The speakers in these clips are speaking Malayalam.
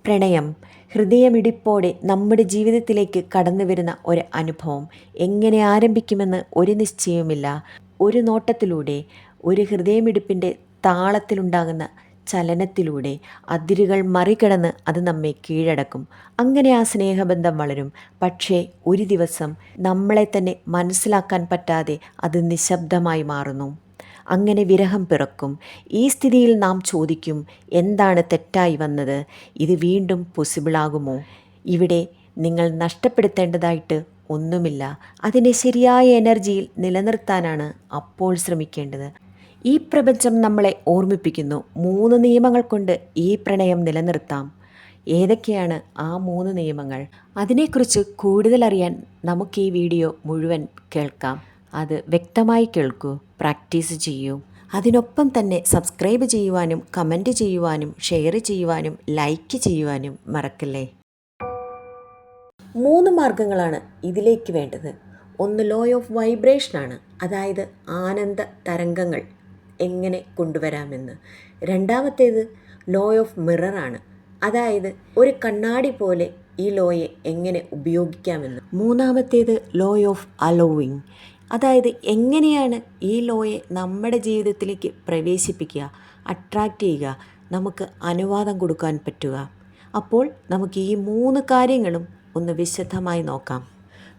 പ്രണയം ഹൃദയമിടിപ്പോടെ നമ്മുടെ ജീവിതത്തിലേക്ക് കടന്നു വരുന്ന ഒരു അനുഭവം എങ്ങനെ ആരംഭിക്കുമെന്ന് ഒരു നിശ്ചയവുമില്ല. ഒരു നോട്ടത്തിലൂടെ, ഒരു ഹൃദയമിടിപ്പിൻ്റെ താളത്തിലുണ്ടാകുന്ന ചലനത്തിലൂടെ അതിരുകൾ മറികടന്ന് അത് നമ്മെ കീഴടക്കും. അങ്ങനെ ആ സ്നേഹബന്ധം വളരും. പക്ഷേ ഒരു ദിവസം നമ്മളെ തന്നെ മനസ്സിലാക്കാൻ പറ്റാതെ അത് നിശബ്ദമായി മാറുന്നു. അങ്ങനെ വിരഹം പിറക്കും. ഈ സ്ഥിതിയിൽ നാം ചോദിക്കും, എന്താണ് തെറ്റായി വന്നത്? ഇത് വീണ്ടും പോസിബിളാകുമോ? ഇവിടെ നിങ്ങൾ നഷ്ടപ്പെടുത്തേണ്ടതായിട്ട് ഒന്നുമില്ല. അതിനെ ശരിയായ എനർജിയിൽ നിലനിർത്താനാണ് അപ്പോൾ ശ്രമിക്കേണ്ടത്. ഈ പ്രപഞ്ചം നമ്മളെ ഓർമ്മിപ്പിക്കുന്നു, 3 നിയമങ്ങൾ കൊണ്ട് ഈ പ്രണയം നിലനിർത്താം. ഏതൊക്കെയാണ് ആ 3 നിയമങ്ങൾ? അതിനെക്കുറിച്ച് കൂടുതൽ അറിയാൻ നമുക്ക് ഈ വീഡിയോ മുഴുവൻ കേൾക്കാം. അത് വ്യക്തമായി കേൾക്കൂ, പ്രാക്ടീസ് ചെയ്യൂ. അതിനൊപ്പം തന്നെ സബ്സ്ക്രൈബ് ചെയ്യുവാനും കമൻറ്റ് ചെയ്യുവാനും ഷെയർ ചെയ്യുവാനും ലൈക്ക് ചെയ്യുവാനും മറക്കല്ലേ. 3 മാർഗങ്ങളാണ് ഇതിലേക്ക് വേണ്ടത്. ഒന്ന് ലോ ഓഫ് വൈബ്രേഷനാണ്, അതായത് ആനന്ദ തരംഗങ്ങൾ എങ്ങനെ കൊണ്ടുവരാമെന്ന്. രണ്ടാമത്തേത് ലോ ഓഫ് മിററാണ്, അതായത് ഒരു കണ്ണാടി പോലെ ഈ ലോയെ എങ്ങനെ ഉപയോഗിക്കാമെന്ന്. മൂന്നാമത്തേത് ലോ ഓഫ് അലോവിങ്, അതായത് എങ്ങനെയാണ് ഈ ലോയെ നമ്മുടെ ജീവിതത്തിലേക്ക് പ്രവേശിപ്പിക്കുക, അട്രാക്റ്റ് ചെയ്യുക, നമുക്ക് അനുവാദം കൊടുക്കാൻ പറ്റുക. അപ്പോൾ നമുക്ക് ഈ 3 കാര്യങ്ങളും ഒന്ന് വിശദമായി നോക്കാം.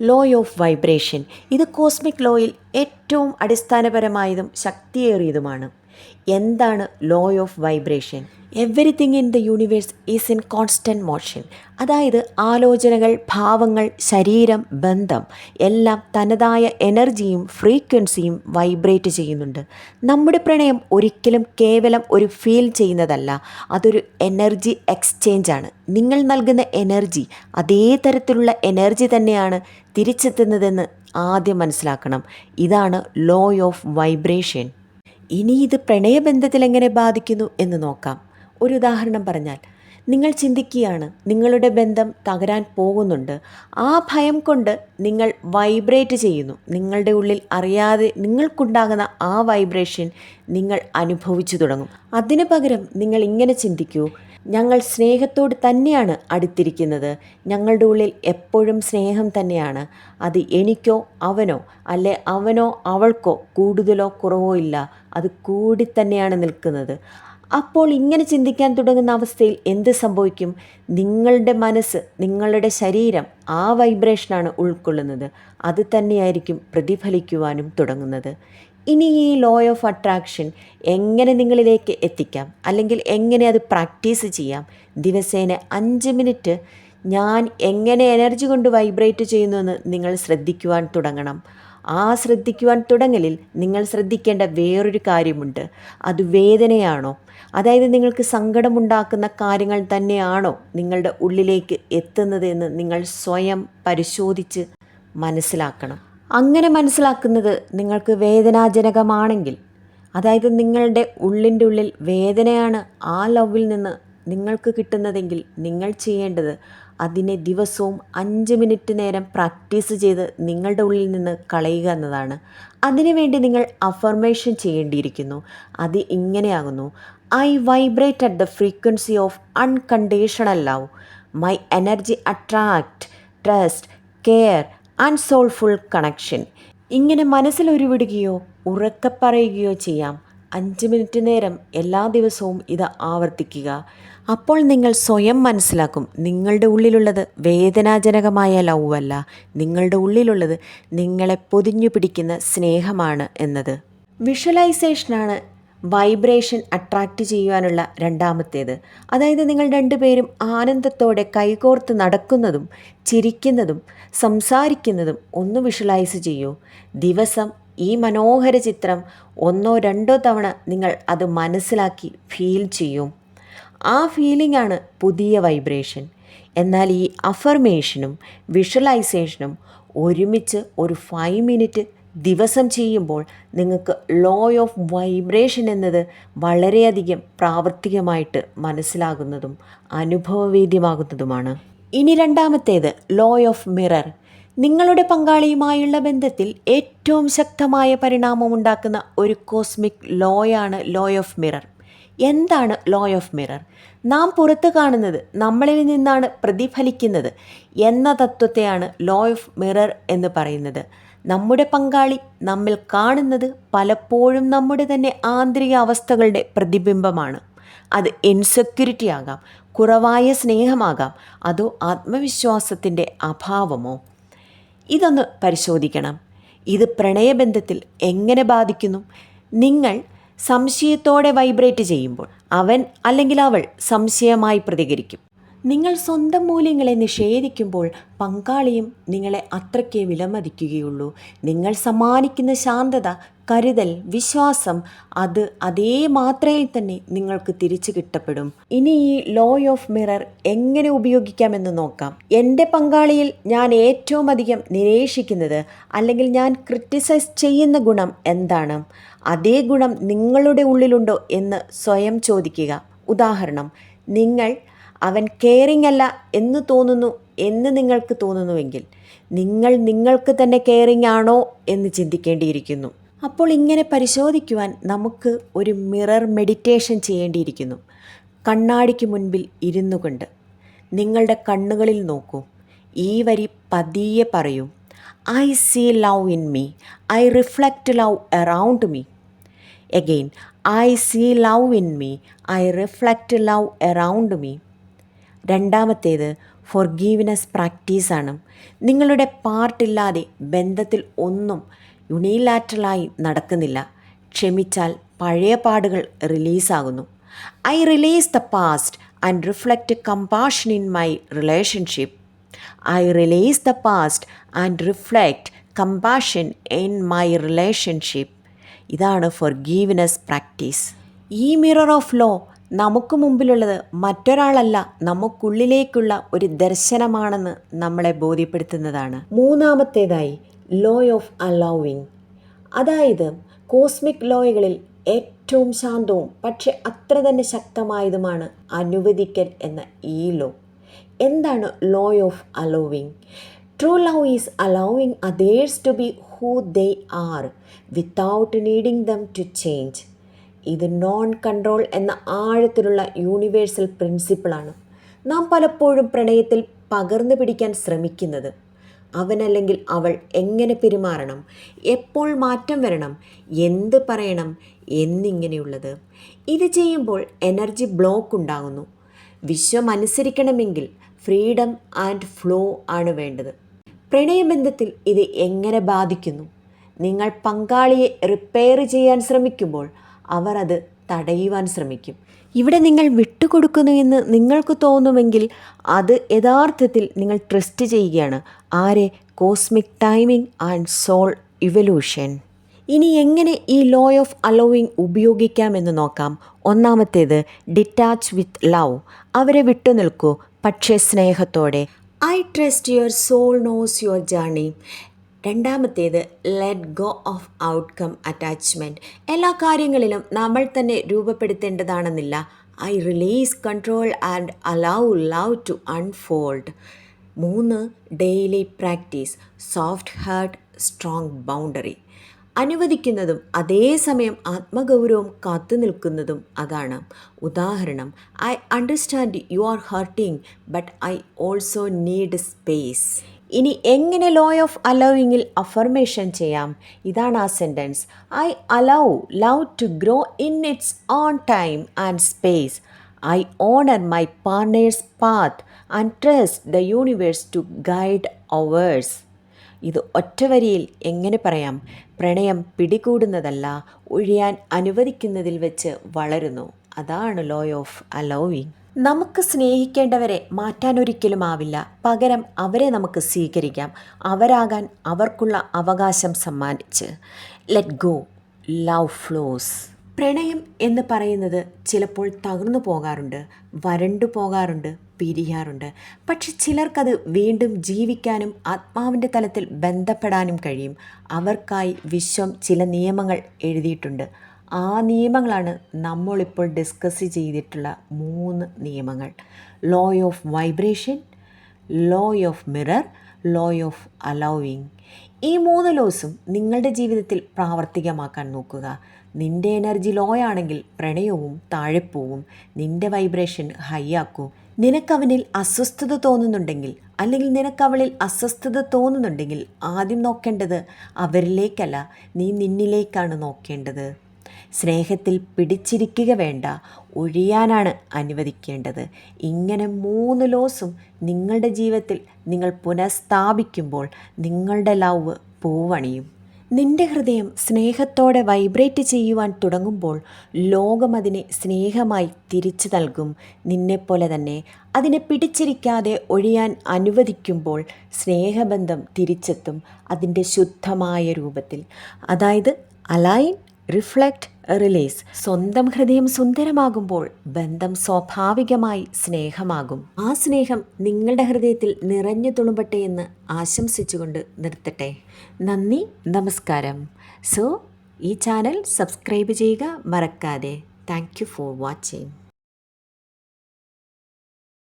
ലോ ഓഫ് വൈബ്രേഷൻ, ഇത് കോസ്മിക് ലോയിൽ ഏറ്റവും അടിസ്ഥാനപരമായതും ശക്തിയേറിയതുമാണ്. എന്താണ് law of vibration? Everything in the universe is in constant motion. അതായത് ആലോചനകൾ, ഭാവങ്ങൾ, ശരീരം, ബന്ധം എല്ലാം തനതായ എനർജിയും ഫ്രീക്വൻസിയും വൈബ്രേറ്റ് ചെയ്യുന്നുണ്ട്. നമ്മുടെ പ്രണയം ഒരിക്കലും കേവലം ഒരു ഫീൽ ചെയ്യുന്നതല്ല, അതൊരു എനർജി എക്സ്ചേഞ്ചാണ്. നിങ്ങൾ നൽകുന്ന എനർജി അതേ തരത്തിലുള്ള എനർജി തന്നെയാണ് തിരിച്ചെത്തുന്നതെന്ന് ആദ്യം മനസ്സിലാക്കണം. ഇതാണ് ലോ ഓഫ് വൈബ്രേഷൻ. ഇനി ഇത് പ്രണയബന്ധത്തിൽ എങ്ങനെ ബാധിക്കുന്നു എന്ന് നോക്കാം. ഒരു ഉദാഹരണം പറഞ്ഞാൽ, നിങ്ങൾ ചിന്തിക്കുകയാണ് നിങ്ങളുടെ ബന്ധം തകരാൻ പോകുന്നുണ്ട്. ആ ഭയം കൊണ്ട് നിങ്ങൾ വൈബ്രേറ്റ് ചെയ്യുന്നു. നിങ്ങളുടെ ഉള്ളിൽ അറിയാതെ നിങ്ങൾക്കുണ്ടാകുന്ന ആ വൈബ്രേഷൻ നിങ്ങൾ അനുഭവിച്ചു തുടങ്ങും. അതിനു പകരം നിങ്ങൾ ഇങ്ങനെ ചിന്തിക്കൂ, ഞങ്ങൾ സ്നേഹത്തോട് തന്നെയാണ് അടുത്തിരിക്കുന്നത്. ഞങ്ങളുടെ ഉള്ളിൽ എപ്പോഴും സ്നേഹം തന്നെയാണ്. അത് എനിക്കോ അവനോ അല്ലെ അവനോ അവൾക്കോ കൂടുതലോ കുറവോ ഇല്ല, അത് കൂടി തന്നെയാണ് നിൽക്കുന്നത്. അപ്പോൾ ഇങ്ങനെ ചിന്തിക്കാൻ തുടങ്ങുന്ന അവസ്ഥയിൽ എന്ത് സംഭവിക്കും? നിങ്ങളുടെ മനസ്സ്, നിങ്ങളുടെ ശരീരം ആ വൈബ്രേഷനാണ് ഉൾക്കൊള്ളുന്നത്. അത് തന്നെയായിരിക്കും പ്രതിഫലിക്കുവാനും തുടങ്ങുന്നത്. ഇനി ഈ ലോ ഓഫ് അട്രാക്ഷൻ എങ്ങനെ നിങ്ങളിലേക്ക് എത്തിക്കാം, അല്ലെങ്കിൽ എങ്ങനെ അത് പ്രാക്ടീസ് ചെയ്യാം? ദിവസേന 5 മിനിറ്റ് ഞാൻ എങ്ങനെ എനർജി കൊണ്ട് വൈബ്രേറ്റ് ചെയ്യുന്നുവെന്ന് നിങ്ങൾ ശ്രദ്ധിക്കുവാൻ തുടങ്ങണം. ആ ശ്രദ്ധിക്കുവാൻ തുടങ്ങലിൽ നിങ്ങൾ ശ്രദ്ധിക്കേണ്ട വേറൊരു കാര്യമുണ്ട്. അത് വേദനയാണോ? അതായത് നിങ്ങൾക്ക് സങ്കടമുണ്ടാക്കുന്ന കാര്യങ്ങൾ തന്നെയാണോ നിങ്ങളുടെ ഉള്ളിലേക്ക് എത്തുന്നത് എന്ന് നിങ്ങൾ സ്വയം പരിശോധിച്ച് മനസ്സിലാക്കണം. അങ്ങനെ മനസ്സിലാക്കുന്നത് നിങ്ങൾക്ക് വേദനാജനകമാണെങ്കിൽ, അതായത് നിങ്ങളുടെ ഉള്ളിൻ്റെ ഉള്ളിൽ വേദനയാണ് ആ ലവിൽ നിന്ന് നിങ്ങൾക്ക് കിട്ടുന്നതെങ്കിൽ, നിങ്ങൾ ചെയ്യേണ്ടത് അതിനെ ദിവസവും 5 മിനിറ്റ് നേരം പ്രാക്ടീസ് ചെയ്ത് നിങ്ങളുടെ ഉള്ളിൽ നിന്ന് കളയുക എന്നതാണ്. അതിനുവേണ്ടി നിങ്ങൾ അഫർമേഷൻ ചെയ്യേണ്ടിയിരിക്കുന്നു. അത് ഇങ്ങനെയാകുന്നു: I vibrate at the frequency of unconditional love. My energy attract trust care and soulful connection. ഇങ്ങനെ മനസ്സിൽ ഉരുവിടുകയോ ഉറക്കെ പറയുകയോ ചെയ്യാം. 5 മിനിറ്റ് നേരം എല്ലാ ദിവസവും ഇത് ആവർത്തിക്കുക. അപ്പോൾ നിങ്ങൾ സ്വയം മനസ്സിലാക്കും, നിങ്ങളുടെ ഉള്ളിലുള്ളത് വേദനാജനകമായ ലവ് അല്ല, നിങ്ങളുടെ ഉള്ളിലുള്ളത് നിങ്ങളെ പൊതിഞ്ഞു പിടിക്കുന്ന സ്നേഹമാണ് എന്നത്. വിഷ്വലൈസേഷനാണ് വൈബ്രേഷൻ അട്രാക്റ്റ് ചെയ്യുവാനുള്ള രണ്ടാമത്തേത്. അതായത് നിങ്ങൾ 2 പേരും ആനന്ദത്തോടെ കൈകോർത്ത് നടക്കുന്നതും ചിരിക്കുന്നതും സംസാരിക്കുന്നതും ഒന്ന് വിഷ്വലൈസ് ചെയ്യൂ. ദിവസം ഈ മനോഹര ചിത്രം 1-2 തവണ നിങ്ങൾ അത് മനസ്സിലാക്കി ഫീൽ ചെയ്യും. ആ ഫീലിംഗ് ആണ് പുതിയ വൈബ്രേഷൻ. എന്നാൽ ഈ അഫർമേഷനും വിഷ്വലൈസേഷനും ഒരുമിച്ച് ഒരു 5 മിനിറ്റ് ദിവസം ചെയ്യുമ്പോൾ നിങ്ങൾക്ക് ലോ ഓഫ് വൈബ്രേഷൻ എന്നത് വളരെയധികം പ്രാവർത്തികമായിട്ട് മനസ്സിലാകുന്നതും അനുഭവവേദ്യമാകുന്നതുമാണ്. ഇനി രണ്ടാമത്തേത് ലോ ഓഫ് മിറർ. നിങ്ങളുടെ പങ്കാളിയുമായുള്ള ബന്ധത്തിൽ ഏറ്റവും ശക്തമായ പരിണാമമുണ്ടാക്കുന്ന ഒരു കോസ്മിക് ലോയാണ് ലോ ഓഫ് മിറർ. എന്താണ് ലോ ഓഫ് മിറർ? നാം പുറത്ത് കാണുന്നത് നമ്മളിൽ നിന്നാണ് പ്രതിഫലിക്കുന്നത് എന്ന തത്വത്തെയാണ് ലോ ഓഫ് മിറർ എന്ന് പറയുന്നത്. നമ്മുടെ പങ്കാളി നമ്മിൽ കാണുന്നത് പലപ്പോഴും നമ്മുടെ തന്നെ ആന്തരിക അവസ്ഥകളുടെ പ്രതിബിംബമാണ്. അത് ഇൻസെക്യൂരിറ്റി ആകാം, കുറവായ സ്നേഹമാകാം, അതോ ആത്മവിശ്വാസത്തിൻ്റെ അഭാവമോ. ഇതൊന്ന് പരിശോധിക്കണം. ഇത് പ്രണയബന്ധത്തിൽ എങ്ങനെ ബാധിക്കുന്നു? നിങ്ങൾ സംശയത്തോടെ വൈബ്രേറ്റ് ചെയ്യുമ്പോൾ അവൻ അല്ലെങ്കിൽ അവൾ സംശയമായി പ്രതികരിക്കും. നിങ്ങൾ സ്വന്തം മൂല്യങ്ങളെ നിഷേധിക്കുമ്പോൾ പങ്കാളിയും നിങ്ങളെ അത്രയ്ക്കേ വിലമതിക്കുകയുള്ളൂ. നിങ്ങൾ സമ്മാനിക്കുന്ന ശാന്തത, കരുതൽ, വിശ്വാസം അത് അതേ മാത്രയിൽ തന്നെ നിങ്ങൾക്ക് തിരിച്ചു കിട്ടപ്പെടും. ഇനി ഈ ലോ ഓഫ് മിറർ എങ്ങനെ ഉപയോഗിക്കാമെന്ന് നോക്കാം. എൻ്റെ പങ്കാളിയിൽ ഞാൻ ഏറ്റവും അധികം നിരീക്ഷിക്കുന്നത് അല്ലെങ്കിൽ ഞാൻ ക്രിറ്റിസൈസ് ചെയ്യുന്ന ഗുണം എന്താണ്? അതേ ഗുണം നിങ്ങളുടെ ഉള്ളിലുണ്ടോ എന്ന് സ്വയം ചോദിക്കുക. ഉദാഹരണം, അവൻ കെയറിങ് അല്ല എന്ന് തോന്നുന്നു എന്ന് നിങ്ങൾക്ക് തോന്നുന്നുവെങ്കിൽ നിങ്ങൾ നിങ്ങൾക്ക് തന്നെ കെയറിങ് ആണോ എന്ന് ചിന്തിക്കേണ്ടിയിരിക്കുന്നു. അപ്പോൾ ഇങ്ങനെ പരിശോധിക്കുവാൻ നമുക്ക് ഒരു മിറർ മെഡിറ്റേഷൻ ചെയ്യേണ്ടിയിരിക്കുന്നു. കണ്ണാടിക്ക് മുൻപിൽ ഇരുന്നു കൊണ്ട് നിങ്ങളുടെ കണ്ണുകളിൽ നോക്കൂ. ഈ വരി പതിയെ പറയൂ. I see love in me, I reflect love around me. Again, I see love in me, I reflect love around me. രണ്ടാമത്തേത് ഫോർഗീവ്നെസ് പ്രാക്ടീസാണ്. നിങ്ങളുടെ പാർട്ടില്ലാതെ ബന്ധത്തിൽ ഒന്നും യുണിലാറ്ററലായി നടക്കുന്നില്ല. ക്ഷമിച്ചാൽ പഴയ പാടുകൾ റിലീസാകുന്നു. I release the past and reflect compassion in my relationship. I release the past and reflect compassion in my relationship. ഇതാണ് ഫോർഗീവ്നെസ് പ്രാക്ടീസ്. ഈ മിറർ ഓഫ് ലോ നമുക്ക് മുമ്പിലുള്ളത് മറ്റൊരാളല്ല, നമുക്കുള്ളിലേക്കുള്ള ഒരു ദർശനമാണെന്ന് നമ്മളെ ബോധ്യപ്പെടുത്തുന്നതാണ്. മൂന്നാമത്തേതായി ലോ ഓഫ് അലൗവിങ്, അതായത് കോസ്മിക് ലോയകളിൽ ഏറ്റവും ശാന്തവും പക്ഷെ അത്ര തന്നെ ശക്തമായതുമാണ് അനുവദിക്കൽ എന്ന ഈ ലോ. എന്താണ് law of allowing? True love is allowing others to be who they are without needing them to change. ഇത് നോൺ കൺട്രോൾ എന്ന ആഴത്തിലുള്ള യൂണിവേഴ്സൽ പ്രിൻസിപ്പിളാണ്. നാം പലപ്പോഴും പ്രണയത്തിൽ പകർന്നു പിടിക്കാൻ ശ്രമിക്കുന്നത് അവനല്ലെങ്കിൽ അവൾ എങ്ങനെ പെരുമാറണം, എപ്പോൾ മാറ്റം വരണം, എന്ത് പറയണം എന്നിങ്ങനെയുള്ളത്. ഇത് ചെയ്യുമ്പോൾ എനർജി ബ്ലോക്ക് ഉണ്ടാകുന്നു. വിശ്വം അനുസരിക്കണമെങ്കിൽ ഫ്രീഡം ആൻഡ് ഫ്ലോ ആണ് വേണ്ടത്. പ്രണയബന്ധത്തിൽ ഇത് എങ്ങനെ ബാധിക്കുന്നു? നിങ്ങൾ പങ്കാളിയെ റിപ്പയർ ചെയ്യാൻ ശ്രമിക്കുമ്പോൾ അവർ അത് തടയുവാൻ ശ്രമിക്കും. ഇവിടെ നിങ്ങൾ വിട്ടുകൊടുക്കുന്നു എന്ന് നിങ്ങൾക്ക് തോന്നുമെങ്കിൽ അത് യഥാർത്ഥത്തിൽ നിങ്ങൾ ട്രസ്റ്റ് ചെയ്യുകയാണ്. ആരെ? Cosmic timing and soul evolution. ഇനി എങ്ങനെ ഈ ലോ ഓഫ് അലോവിങ് ഉപയോഗിക്കാമെന്ന് നോക്കാം. ഒന്നാമത്തേത് ഡിറ്റാച്ച് വിത്ത് ലവ്. അവരെ വിട്ടുനിൽക്കൂ, പക്ഷേ സ്നേഹത്തോടെ. I trust your soul knows your journey. രണ്ടാമത്തേത് let go of outcome attachment. എല്ലാ കാര്യങ്ങളിലും നമ്മൾ തന്നെ രൂപപ്പെടുത്തേണ്ടതാണെന്നില്ല. I release control and allow love to unfold. 3. Daily practice soft heart strong boundary. അനുവദിക്കുന്നതും അതേസമയം ആത്മഗൗരവം കാത്തു നിൽക്കുന്നതും അതാണ്. ഉദാഹരണം, I understand you are hurting but I also need space. ഇനി എങ്ങനെ ലോ ഓഫ് അലൗവിങ്ങിൽ അഫർമേഷൻ ചെയ്യാം? ഇതാണ് ആ sentence. I allow love to grow in its on time and space. I honour my partner's path and trust the universe to guide ours. ഇത് ഒറ്റ വരിയിൽ എങ്ങനെ പറയാം? പ്രണയം പിടികൂടുന്നതല്ല, ഒഴിയാൻ അനുവദിക്കുന്നതിൽ വെച്ച് വളരുന്നു. അതാണ് ലോ ഓഫ് അലൗവിങ്. നമുക്ക് സ്നേഹിക്കേണ്ടവരെ മാറ്റാൻ ഒരിക്കലും ആവില്ല. പകരം അവരെ നമുക്ക് സ്വീകരിക്കാം, അവരാകാൻ അവർക്കുള്ള അവകാശം സമ്മാനിച്ച്. Let go, love flows. പ്രണയം എന്ന് പറയുന്നത് ചിലപ്പോൾ തകർന്നു പോകാറുണ്ട്, വരണ്ടു പോകാറുണ്ട്, പിരിയാറുണ്ട്. പക്ഷെ ചിലർക്കത് വീണ്ടും ജീവിക്കാനും ആത്മാവിൻ്റെ തലത്തിൽ ബന്ധപ്പെടാനും കഴിയും. അവർക്കായി വിശ്വം ചില നിയമങ്ങൾ എഴുതിയിട്ടുണ്ട്. ആ നിയമങ്ങളാണ് നമ്മളിപ്പോൾ ഡിസ്കസ് ചെയ്തിട്ടുള്ള 3 നിയമങ്ങൾ. Law of vibration, law of mirror, law of allowing. ഈ 3 ലോസും നിങ്ങളുടെ ജീവിതത്തിൽ പ്രാവർത്തികമാക്കാൻ നോക്കുക. നിൻ്റെ എനർജി ലോ ആണെങ്കിൽ പ്രണയവും താഴെ പോവും. നിൻ്റെ വൈബ്രേഷൻ ഹൈ ആക്കൂ. നിനക്കവനിൽ അസ്വസ്ഥത തോന്നുന്നുണ്ടെങ്കിൽ അല്ലെങ്കിൽ നിനക്കവളിൽ അസ്വസ്ഥത തോന്നുന്നുണ്ടെങ്കിൽ ആദ്യം നോക്കേണ്ടത് അവരിലേക്കല്ല, നീ നിന്നിലേക്കാണ് നോക്കേണ്ടത്. സ്നേഹത്തിൽ പിടിച്ചിരിക്കുക വേണ്ട, ഒഴിയാനാണ് അനുവദിക്കേണ്ടത്. ഇങ്ങനെ 3 ലോസും നിങ്ങളുടെ ജീവിതത്തിൽ നിങ്ങൾ പുനഃസ്ഥാപിക്കുമ്പോൾ നിങ്ങളുടെ ലവ് പൂവണിയും. നിന്റെ ഹൃദയം സ്നേഹത്തോടെ വൈബ്രേറ്റ് ചെയ്യുവാൻ തുടങ്ങുമ്പോൾ ലോകം അതിനെ സ്നേഹമായി തിരിച്ചു നൽകും. നിന്നെപ്പോലെ തന്നെ അതിനെ പിടിച്ചിരിക്കാതെ ഒഴിയാൻ അനുവദിക്കുമ്പോൾ സ്നേഹബന്ധം തിരിച്ചെത്തും അതിൻ്റെ ശുദ്ധമായ രൂപത്തിൽ. അതായത് അലൈൻ, റിഫ്ലക്റ്റ്, റിലീസ്. സ്വന്തം ഹൃദയം സുന്ദരമാകുമ്പോൾ ബന്ധം സ്വാഭാവികമായി സ്നേഹമാകും. ആ സ്നേഹം നിങ്ങളുടെ ഹൃദയത്തിൽ നിറഞ്ഞു തുളുമ്പട്ടെ എന്ന് ആശംസിച്ചുകൊണ്ട് നിർത്തട്ടെ. നന്ദി, നമസ്കാരം. ഈ ചാനൽ സബ്സ്ക്രൈബ് ചെയ്യുക മറക്കാതെ. Thank you for watching.